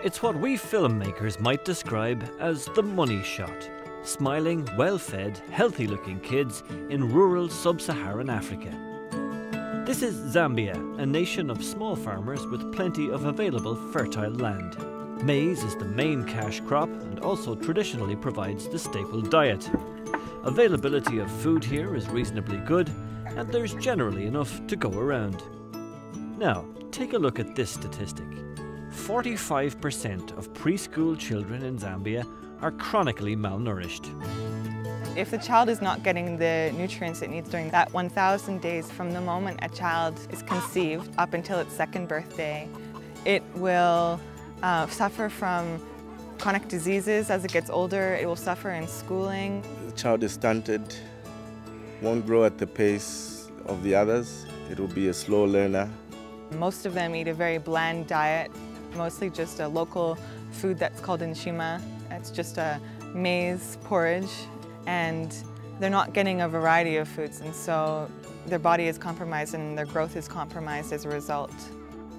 It's what we filmmakers might describe as the money shot. Smiling, well-fed, healthy-looking kids in rural sub-Saharan Africa. This is Zambia, a nation of small farmers with plenty of available fertile land. Maize is the main cash crop and also traditionally provides the staple diet. Availability of food here is reasonably good, and there's generally enough to go around. Now, take a look at this statistic. 45% of preschool children in Zambia are chronically malnourished. If the child is not getting the nutrients it needs during that 1,000 days from the moment a child is conceived up until its second birthday, it will suffer from chronic diseases as it gets older. It will suffer in schooling. The child is stunted, won't grow at the pace of the others. It will be a slow learner. Most of them eat a very bland diet, mostly just a local food that's called nshima. It's just a maize porridge, and they're not getting a variety of foods, and so their body is compromised and their growth is compromised as a result.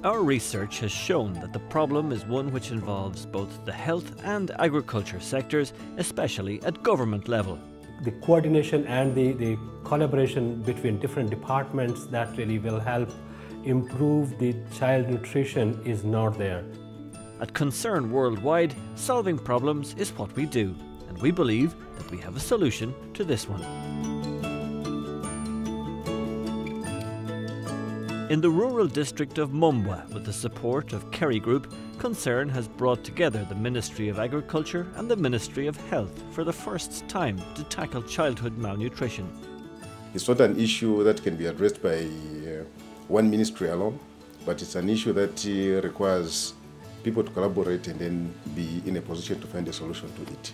Our research has shown that the problem is one which involves both the health and agriculture sectors, especially at government level. The coordination and the collaboration between different departments that really will help improve the child nutrition is not there. At Concern Worldwide, solving problems is what we do, and we believe that we have a solution to this one. In the rural district of Mumbwa, with the support of Kerry Group, Concern has brought together the Ministry of Agriculture and the Ministry of Health for the first time to tackle childhood malnutrition. It's not an issue that can be addressed by one ministry alone, but it's an issue that requires people to collaborate and then be in a position to find a solution to it.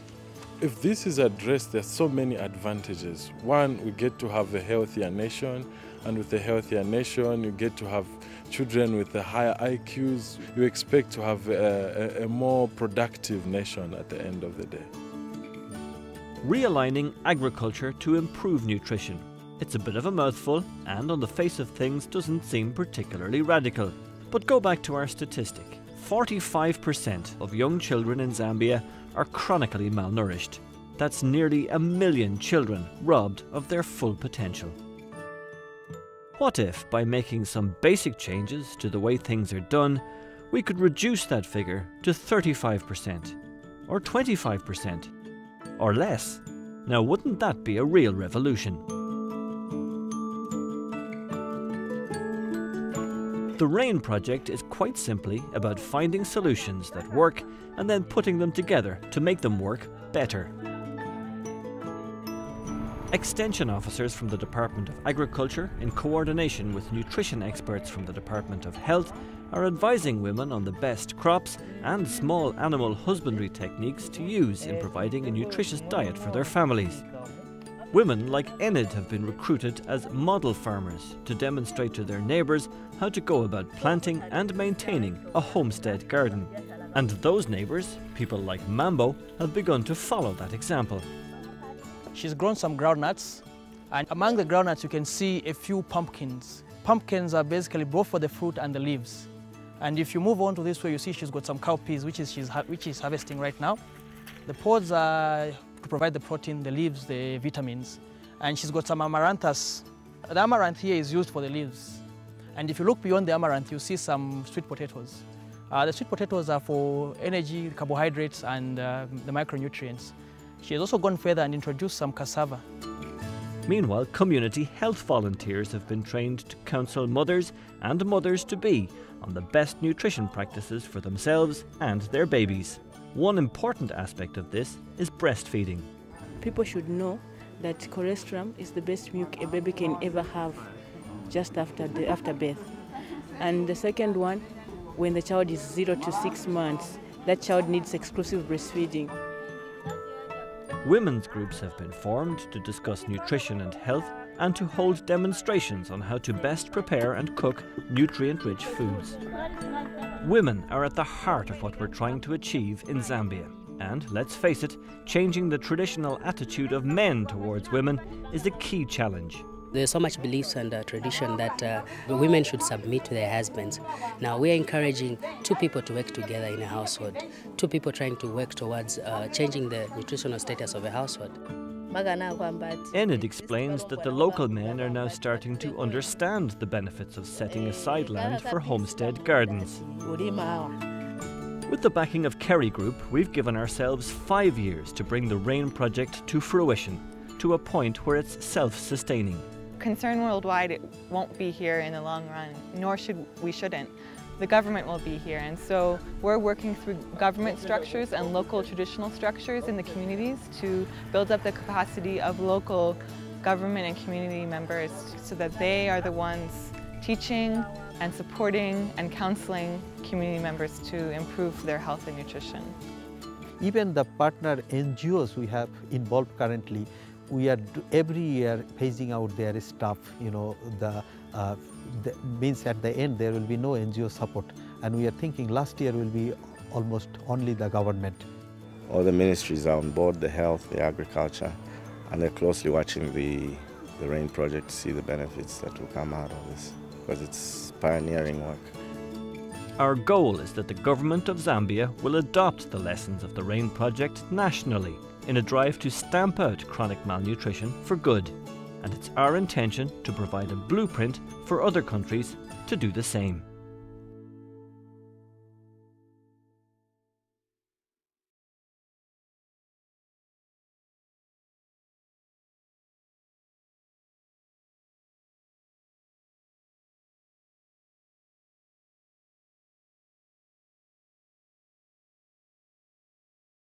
If this is addressed, there are so many advantages. One, we get to have a healthier nation, and with a healthier nation, you get to have children with the higher IQs. You expect to have a more productive nation at the end of the day. Realigning agriculture to improve nutrition. It's a bit of a mouthful, and on the face of things doesn't seem particularly radical. But go back to our statistic. 45% of young children in Zambia are chronically malnourished. That's nearly 1 million children robbed of their full potential. What if, by making some basic changes to the way things are done, we could reduce that figure to 35%, or 25%, or less? Now, wouldn't that be a real revolution? The RAIN project is quite simply about finding solutions that work and then putting them together to make them work better. Extension officers from the Department of Agriculture, in coordination with nutrition experts from the Department of Health, are advising women on the best crops and small animal husbandry techniques to use in providing a nutritious diet for their families. Women like Enid have been recruited as model farmers to demonstrate to their neighbours how to go about planting and maintaining a homestead garden. And those neighbours, people like Mambo, have begun to follow that example. She's grown some groundnuts, and among the groundnuts you can see a few pumpkins. Pumpkins are basically both for the fruit and the leaves. And if you move on to this way, you see she's got some cowpeas, which she's harvesting right now. The pods are to provide the protein, the leaves, the vitamins. And she's got some amaranthus. The amaranth here is used for the leaves. And if you look beyond the amaranth, you see some sweet potatoes. The sweet potatoes are for energy, carbohydrates, and the micronutrients. She has also gone further and introduced some cassava. Meanwhile, community health volunteers have been trained to counsel mothers and mothers-to-be on the best nutrition practices for themselves and their babies. One important aspect of this is breastfeeding. People should know that colostrum is the best milk a baby can ever have just after birth. And the second one, when the child is 0 to 6 months, that child needs exclusive breastfeeding. Women's groups have been formed to discuss nutrition and health and to hold demonstrations on how to best prepare and cook nutrient-rich foods. Women are at the heart of what we're trying to achieve in Zambia. And, let's face it, changing the traditional attitude of men towards women is a key challenge. There's so much beliefs and tradition that women should submit to their husbands. Now we are encouraging two people to work together in a household, two people trying to work towards changing the nutritional status of a household. Enid explains that the local men are now starting to understand the benefits of setting aside land for homestead gardens. With the backing of Kerry Group, we've given ourselves 5 years to bring the RAIN project to fruition, to a point where it's self-sustaining. Concern worldwide, it won't be here in the long run, nor shouldn't. The government will be here, and so we're working through government structures and local traditional structures in the communities to build up the capacity of local government and community members so that they are the ones teaching and supporting and counseling community members to improve their health and nutrition. Even the partner NGOs we have involved currently, we are every year phasing out their staff. You know, the means at the end there will be no NGO support, and we are thinking last year will be almost only the government. All the ministries are on board, the health, the agriculture, and they're closely watching the RAIN project to see the benefits that will come out of this, because it's pioneering work. Our goal is that the government of Zambia will adopt the lessons of the RAIN project nationally in a drive to stamp out chronic malnutrition for good. And it's our intention to provide a blueprint for other countries to do the same.